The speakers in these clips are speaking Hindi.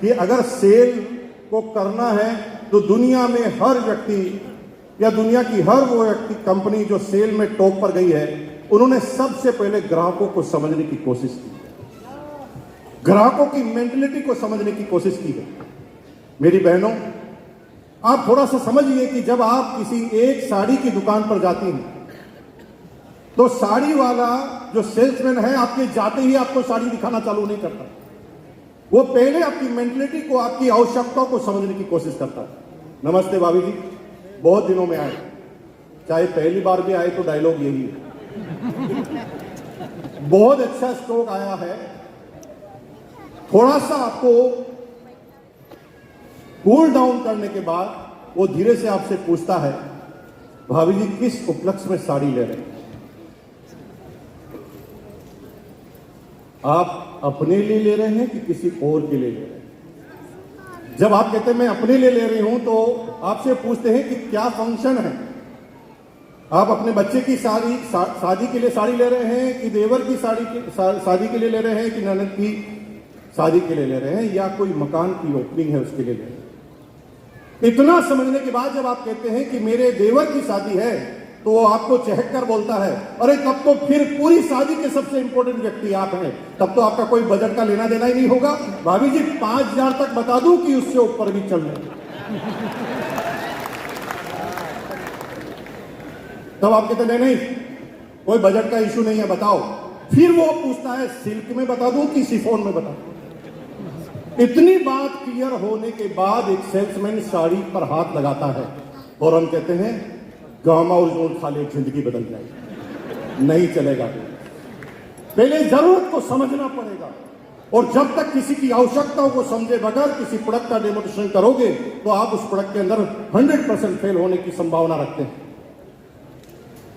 कि अगर सेल को करना है तो दुनिया में हर व्यक्ति या दुनिया की हर वो व्यक्ति कंपनी जो सेल में टॉप पर गई है, उन्होंने सबसे पहले ग्राहकों को समझने की कोशिश की, ग्राहकों की मेंटलिटी को समझने की कोशिश की है। मेरी बहनों, आप थोड़ा सा समझिए कि जब आप किसी एक साड़ी की दुकान पर जाती हैं तो साड़ी वाला जो सेल्समैन है आपके जाते ही आपको साड़ी दिखाना चालू नहीं करता, वो पहले आपकी मेंटलिटी को, आपकी आवश्यकताओं को समझने की कोशिश करता है। नमस्ते भाभी जी, बहुत दिनों में आए, चाहे पहली बार भी आए तो डायलॉग यही है। बहुत अच्छा स्टॉक आया है, थोड़ा सा आपको कूल डाउन करने के बाद वो धीरे से आपसे पूछता है, भाभी जी किस उपलक्ष्य में साड़ी ले रहे हैं? आप अपने लिए ले रहे हैं कि किसी और के लिए ले रहे हैं? जब आप कहते हैं मैं अपने लिए ले रही हूं तो आपसे पूछते हैं कि क्या फंक्शन है। आप अपने बच्चे की शादी के लिए साड़ी ले रहे हैं कि देवर की शादी के लिए ले रहे हैं कि ननद की शादी के लिए ले रहे हैं या कोई मकान की ओपनिंग है उसके लिए ले रहे हैं? इतना समझने के बाद जब आप कहते हैं कि मेरे देवर की शादी है तो वो आपको चहक कर बोलता है, अरे तब तो फिर पूरी शादी के सबसे इंपॉर्टेंट व्यक्ति आप हैं, तब तो आपका कोई बजट का लेना देना ही नहीं होगा। भाभी जी 5,000 तक बता दूं कि उससे ऊपर भी चल रहे। तब आप कहते नहीं कोई बजट का इशू नहीं है, बताओ। फिर वो पूछता है सिल्क में बता दूं कि शिफॉन में बता दूं? इतनी बात क्लियर होने के बाद एक सेल्समैन साड़ी पर हाथ लगाता है और हम कहते हैं गामा और खा ले, जिंदगी बदल जाएगी। नहीं चलेगा, पहले जरूरत को समझना पड़ेगा। और जब तक किसी की आवश्यकताओं को समझे बगैर किसी प्रोडक्ट का डेमोन्स्ट्रेशन करोगे तो आप उस प्रोडक्ट के अंदर 100% फेल होने की संभावना रखते हैं।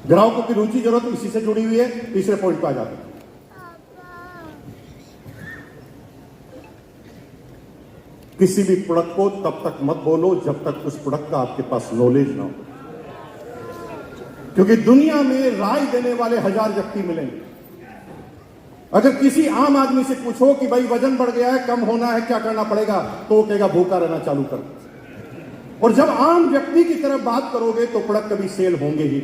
ग्राहकों की रुचि जरूरत इसी से जुड़ी हुई है। तीसरे पॉइंट पर आ जाते हैं। किसी भी प्रोडक्ट को तब तक मत बोलो जब तक उस प्रोडक्ट का आपके पास नॉलेज ना हो, क्योंकि दुनिया में राय देने वाले 1000 व्यक्ति मिलेंगे। अगर किसी आम आदमी से पूछो कि भाई वजन बढ़ गया है, कम होना है, क्या करना पड़ेगा, तो वो कहेगा भूखा रहना चालू कर। और जब आम व्यक्ति की तरफ बात करोगे तो प्रोडक्ट कभी सेल होंगे ही।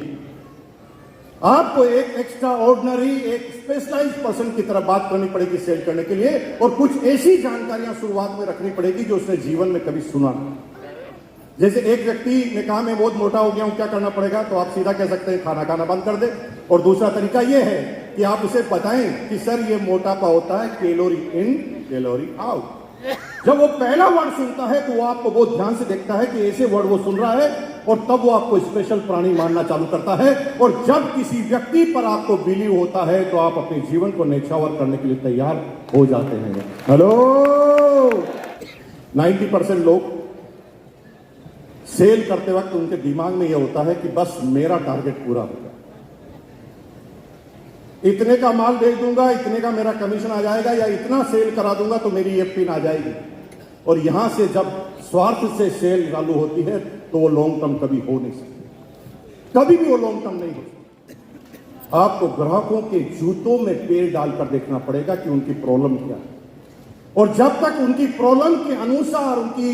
आपको एक एक्स्ट्रा ऑर्डिनरी, एक स्पेशलाइज्ड पर्सन की तरफ बात करनी पड़ेगी सेल करने के लिए, और कुछ ऐसी जानकारियां शुरुआत में रखनी पड़ेगी जो उसने जीवन में कभी सुना नहीं। जैसे एक व्यक्ति ने कहा मैं बहुत मोटा हो गया हूं, क्या करना पड़ेगा? तो आप सीधा कह सकते हैं खाना खाना बंद कर दे। और दूसरा तरीका यह है कि आप उसे बताएं कि सर ये मोटापा होता है कैलोरी इन कैलोरी आउट। जब वो पहला वर्ड सुनता है तो वो आपको बहुत ध्यान से देखता है कि ऐसे वर्ड वो सुन रहा है, और तब वो आपको स्पेशल प्राणी मानना चालू करता है। और जब किसी व्यक्ति पर आपको बिलीव होता है तो आप अपने जीवन को न्यौछावर करने के लिए तैयार हो जाते हैं। हेलो, 90% लोग सेल करते वक्त उनके दिमाग में यह होता है कि बस मेरा टारगेट पूरा होगा, इतने का माल बेच दूंगा, इतने का मेरा कमीशन आ जाएगा, या इतना सेल करा दूंगा तो मेरी ये पिन आ जाएगी। और यहां से जब स्वार्थ से सेल चालू होती है तो वो लॉन्ग टर्म कभी हो नहीं सकती, कभी भी वो लॉन्ग टर्म नहीं हो सकती। आपको ग्राहकों के जूतों में पैर डालकर देखना पड़ेगा कि उनकी प्रॉब्लम क्या है, और जब तक उनकी प्रॉब्लम के अनुसार, उनकी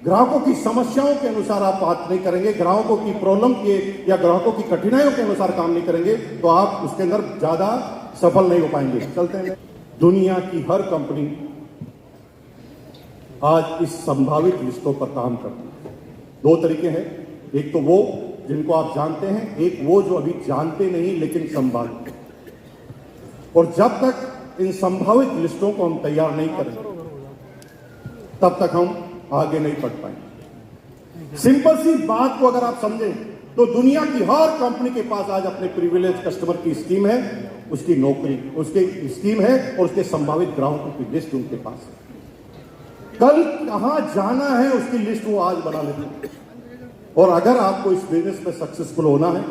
ग्राहकों की समस्याओं के अनुसार आप बात नहीं करेंगे, ग्राहकों की प्रॉब्लम के या ग्राहकों की कठिनाइयों के अनुसार काम नहीं करेंगे, तो आप उसके अंदर ज्यादा सफल नहीं हो पाएंगे। चलते हैं। दुनिया की हर कंपनी आज इस संभावित लिस्टों पर काम करती है। 2 तरीके हैं, एक तो वो जिनको आप जानते हैं, एक वो जो अभी जानते नहीं लेकिन संभावित। और जब तक इन संभावित लिस्टों को हम तैयार नहीं करेंगे तब तक हम आगे नहीं बढ़ पाएंगे। सिंपल सी बात को अगर आप समझें तो दुनिया की हर कंपनी के पास आज अपने प्रिविलेज कस्टमर की स्कीम है, उसकी नौकरी, उसकी स्कीम है, और उसके संभावित ग्राहकों की लिस्ट उनके पास है। कल कहां जाना है उसकी लिस्ट वो आज बना लेते हैं। और अगर आपको इस बिजनेस में सक्सेसफुल होना है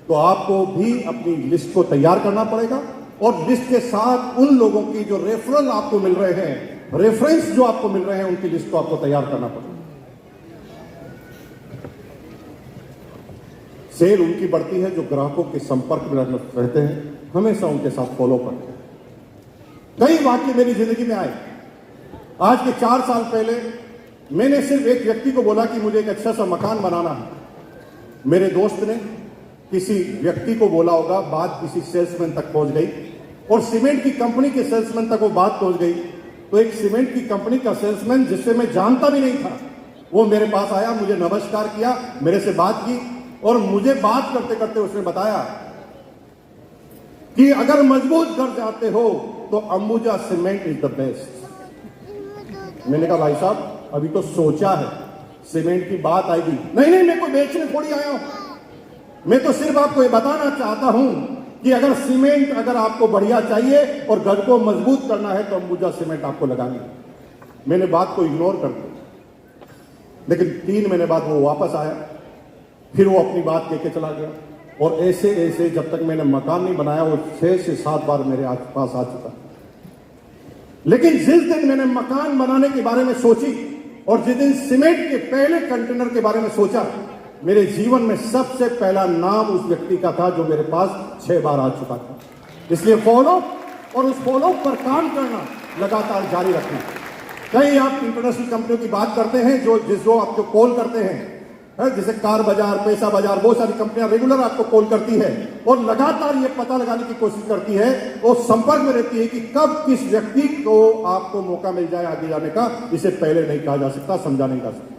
तो आपको भी अपनी लिस्ट को तैयार करना पड़ेगा, और लिस्ट के साथ उन लोगों की जो रेफरल आपको मिल रहे हैं, रेफरेंस जो आपको मिल रहे हैं, उनकी लिस्ट को आपको तैयार करना पड़ेगा। सेल उनकी बढ़ती है जो ग्राहकों के संपर्क में रहते हैं, हमेशा उनके साथ फॉलो करते हैं। कई वाक्य मेरी जिंदगी में आए। आज के 4 साल पहले मैंने सिर्फ एक व्यक्ति को बोला कि मुझे एक अच्छा सा मकान बनाना है। मेरे दोस्त ने किसी व्यक्ति को बोला होगा, बात किसी सेल्समैन तक पहुंच गई और सीमेंट की कंपनी के सेल्समैन तक वो बात पहुंच गई। तो एक सीमेंट की कंपनी का सेल्समैन जिससे मैं जानता भी नहीं था, वो मेरे पास आया, मुझे नमस्कार किया, मेरे से बात की और मुझे बात करते करते उसने बताया कि अगर मजबूत घर चाहते हो तो Ambuja cement is the best. मैंने कहा भाई साहब अभी तो सोचा है, सीमेंट की बात आएगी। नहीं, मैं कोई बेचने थोड़ी आया हूं, मैं तो सिर्फ आपको ये बताना चाहता हूं कि अगर सीमेंट अगर आपको बढ़िया चाहिए और घर को मजबूत करना है तो अंबुजा सीमेंट आपको लगानी। मैंने बात को इग्नोर कर दिया, लेकिन 3 महीने बाद वो वापस आया, फिर वो अपनी बात लेके चला गया और ऐसे ऐसे जब तक मैंने मकान नहीं बनाया वो 6 से 7 बार मेरे पास आ चुका। लेकिन जिस दिन मैंने मकान बनाने के बारे में सोची और जिस दिन सीमेंट के पहले कंटेनर के बारे में सोचा, मेरे जीवन में सबसे पहला नाम उस व्यक्ति का था जो मेरे पास 6 बार आ चुका था। इसलिए फॉलो और उस फॉलो पर काम करना लगातार जारी रखना। कई आप इंटरनेशनल कंपनियों की बात करते हैं जो आपको कॉल करते हैं, जैसे कार बाजार, पैसा बाजार, बहुत सारी कंपनियां रेगुलर आपको कॉल करती है और लगातार ये पता लगाने की कोशिश करती है और संपर्क में रहती है कि कब किस व्यक्ति को आपको मौका मिल जाए आगे जाने का। इसे पहले नहीं कहा जा सकता, समझा नहीं जा सकता।